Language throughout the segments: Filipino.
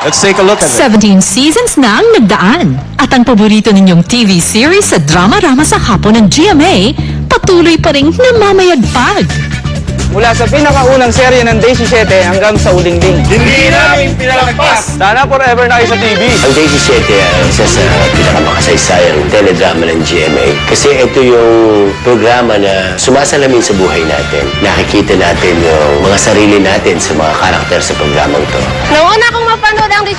Let's take a look at it. 17 seasons na ang nagdaan. At ang paborito ninyong TV series sa drama-rama sa hapon ng GMA, patuloy pa rin namamayagpag. Mula sa pinakaunang serye ng Day 17 hanggang sa Uling Ling. Hindi namin pinalagpas. Sana forever na kayo sa TV. Ang Day 17 ay isa sa pinakamasaysayang teledrama ng GMA. Kasi ito yung programa na sumasalamin sa buhay natin. Nakikita natin yung mga sarili natin sa mga karakter sa programang to. Noong una kong mapanood ang 17,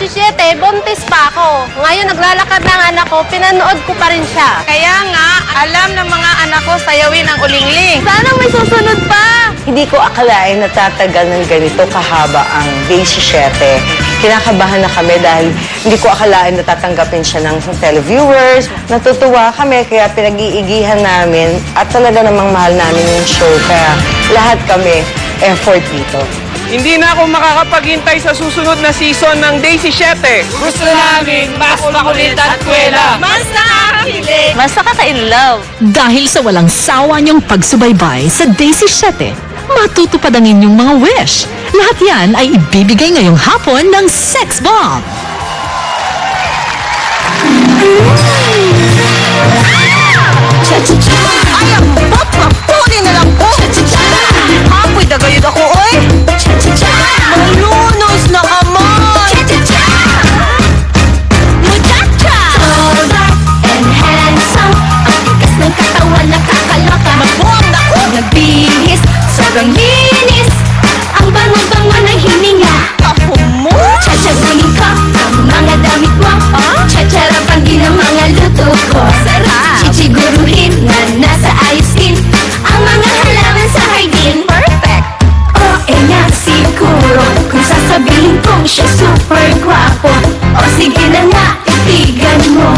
buntis pa ako. Ngayon naglalakad na ang anak ko, pinanood ko pa rin siya. Kaya nga, alam ng mga anak ko sayawin ang ulingling. Sana may susunod pa! Hindi ko akalain na tatagal ng ganito kahaba ang Day 17. Kinakabahan na kami dahil hindi ko akalain na tatanggapin siya ng televiewers. Natutuwa kami kaya pinag-iigihan namin at talaga namang mahal namin yung show. Kaya lahat kami effort dito. Hindi na ako makakapaghintay sa susunod na season ng Day 17. Gusto namin mas makulit at kwela. Mas nakakakilig. Mas nakaka-inlove. Dahil sa walang sawa niyong pagsubaybay sa Day 17, matutupad ang inyong mga wish. Lahat yan ay ibibigay ngayong hapon ng Sex Bomb. Ay, ang papapuli na lang po. Apoy dagayod ako, oy. Malunos na kamay. Muchacha! Tall, and handsome. Ang tigas ng katawan nakakaloka. Mabuang na ko. Nagbihis, sobrang linis. Ang bango-bango ng hininga. Ako mo. Chachagunin ko ang mga damit mo. Chacharapangin ang mga luto ko. Sarap. Chichiguruhin na nasa ayos din ang mga halaman sa hardin. Perfect. Nga siguro kung sasabihin kong siya super gwapo. O sige na nga, itigan mo.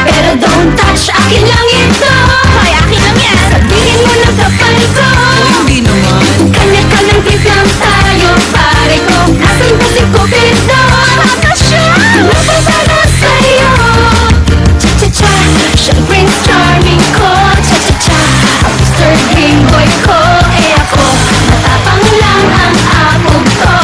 Pero don't touch, akin lang ito. Ay, akin lang yan. Sabihin mo na kapal ko. Hindi naman. Kanya-kanyang trip lang tayo, pare ko. Asan ba si Cupido? Baka siya napasara sa'yo. Cha-cha-cha, siyang Prince Charming ko. Cha-cha-cha, ang Mr. Green Boy ko. Ako, matapang lang ang apog ko.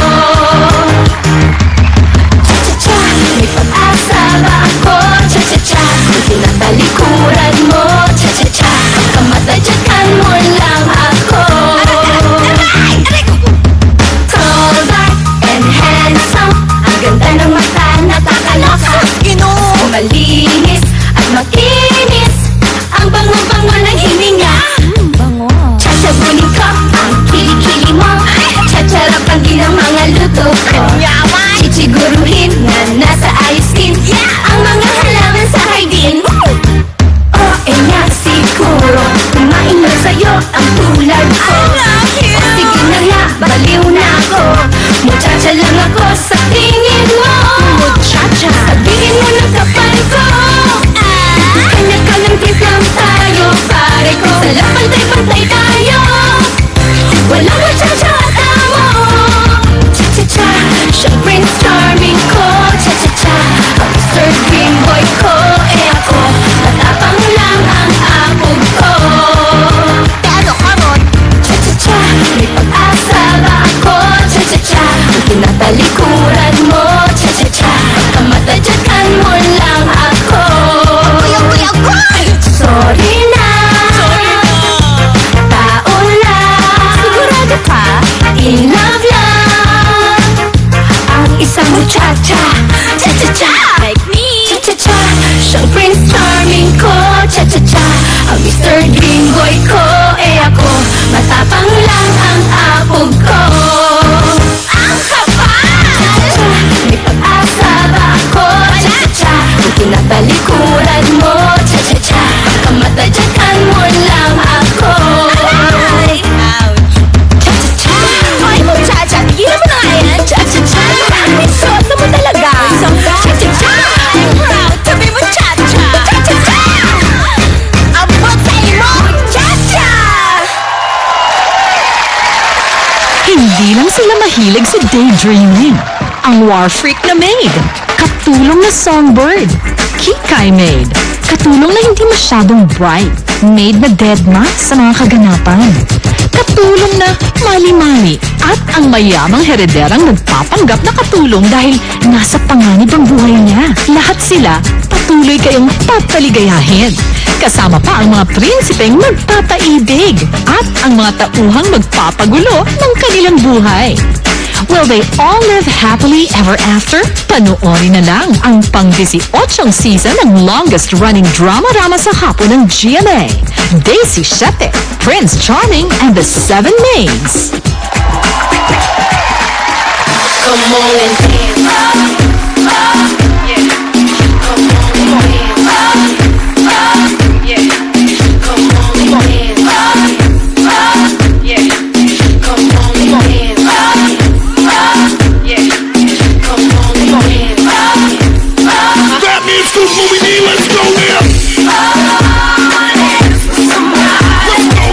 Cha-cha-cha, may pag-asa ba ako? Cha-cha-cha, tinatalikuran mo. Cha-cha-cha, kamatadyakan mo lang ako. Tall, dark, and handsome. Ang ganda ng mata, nakakaloka. Malinis at makinis. Ang bango-bango ng hininga. Chachabunin ko ang kilikili mo. Chacharapangin ang mga luto ko. Chichiguruhin na nasa ayos din ang mga halaman sa hardin. Nga siguro kumain na sa'yo ang tulad ko. Sige na nga, baliw na ako. Muchacha lang ako sa tingin mo. Muchacha, sabihin mo na kapal ko. Kanya-kanyang trip lang tayo, pare ko. Sa pantay-pantay tayo. Walang muchacha at amo. Cha-cha-cha, siyang Prince Charming ko. Cha-cha-cha, ang Mr. Green Boy ko. Ako, matapang lang ang apog ko. Ano ka ron? Cha-cha-cha, may pag-asa ba ako? Cha-cha-cha, kung tinatalikuran mo. Cha-cha-cha, kamatadyakan mo lang ako. Sorry na. Tao lang. Sigurado ka? In love lang ang isang muchacha. Cha-cha-cha, Like me. cha-cha-cha, siyang Prince Charming ko. Cha-cha-cha, ang Mr. Green Boy ko. Ako, matapang lang ang apog ko. Ang kapal! Cha-cha-cha, may pag-asa ba ako? Cha-cha-cha, kung tinatalikuran mo. Cha-cha-cha, kamatadyakan mo lang ako. Ay! Ouch! Cha-cha-cha, Ay, muchacha, tigilan mo na nga yan. cha-cha-cha, Ay, sosa mo talaga. Cha-cha-cha! I'm proud to be muchacha. Cha-cha-cha! Abot sa imo, muchacha! Hindi lang sila mahilig sa daydreaming. Ang war freak na maid, katulong na songbird, kikay maid, katulong na hindi masyadong bright. made na deadma sa mga kaganapan. Katulong na mali-mali at ang mayamang herederang nagpapanggap na katulong dahil nasa panganib ang buhay niya. Lahat sila patuloy kayong papaligayahin. Kasama pa ang mga prinsipeng magpapaibig at ang mga tauhang magpapagulo ng kanilang buhay. Will they all live happily ever after? Panoorin na lang ang pang-18 season ng longest-running drama-rama sa hapon ng GMA. Daisy Siete, Prince Charming, and the Seven Maids. Come on and dance. That means good movie D, let's go now. Let's go.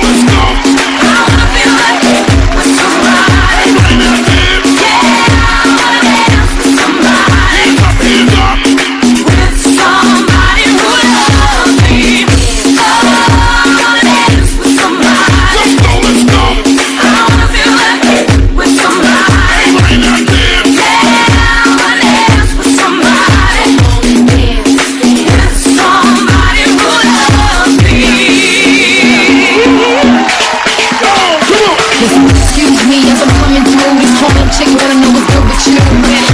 Hands up. Let's go, let's go. Excuse me as I'm coming through. This woman chick wanna know what's good with you.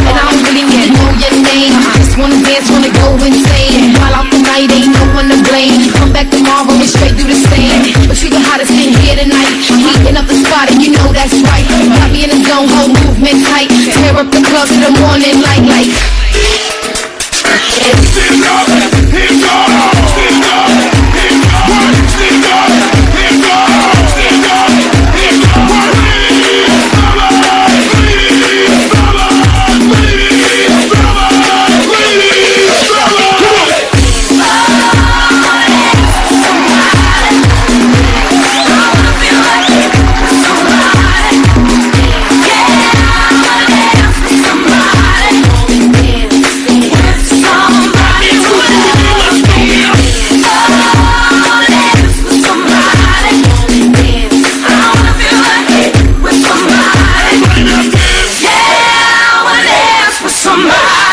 And I don't really need to know your name. Just wanna dance, wanna go insane. While out the night, ain't no one to blame. Come back tomorrow and straight do the same. But you the hottest thing here tonight. Heating up the spot and you know that's right. Got me in the zone, whole movement tight. Tear up the club in the morning light. Stand up, hands up, stand up, hands up, stand up, hands up, stand up, hands up.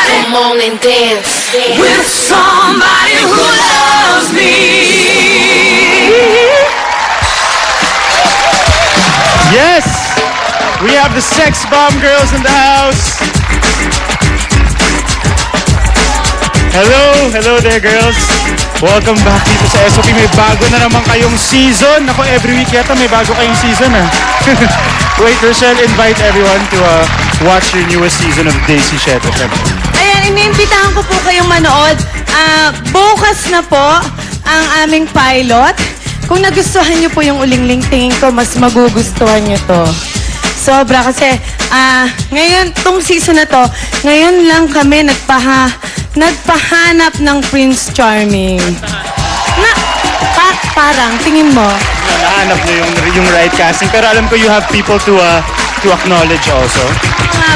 Come on and dance with somebody who loves me. Yes! We have the Sex Bomb Girls in the house. Hello there girls. Welcome back dito sa SOP. May bago na naman kayong season. Ako, every week yata may bago kayong season Wait, Rochelle, invite everyone to watch your newest season of Daisy Siete. Ayan, iniimbitahan ko po kayong manood. Bukas na po ang aming pilot. Kung nagustuhan niyo po yung ulingling, tingin ko mas magugustuhan niyo to. Sobra kasi ngayon, tong season na to, ngayon lang kami nagpahanap ng Prince Charming. Parang, tingin mo. Nahanap nyo yung right casting. Pero alam ko you have people to acknowledge also.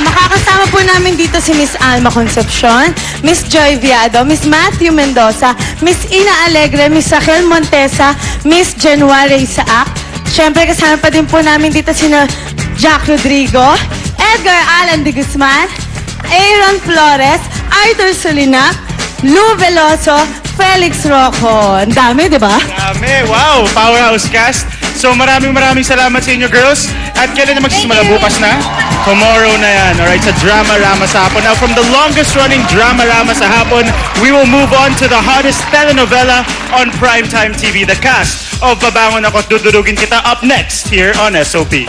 Makakasama po namin dito si Miss Alma Concepcion, Miss Joy Viado, Miss Matthew Mendoza, Miss Ina Alegre, Miss Raquel Montesa, Miss January Isaac. Siyempre kasama pa din po namin dito sina Jack Rodrigo, Edgar Alan de Guzman, Aaron Flores, Arthur Solina, Lou Veloso, Felix Rocco. Ang dami, di ba? Dami, wow! Powerhouse cast. So maraming salamat sa inyo girls. At kailan na magsisimula? Bukas na? Tomorrow na yan. Alright, sa Drama-Rama sa hapon. Now from the longest running Drama-Rama sa hapon, we will move on to the hottest telenovela on primetime TV. The cast of Babangon Ako't Dudurugin Kita up next here on SOP.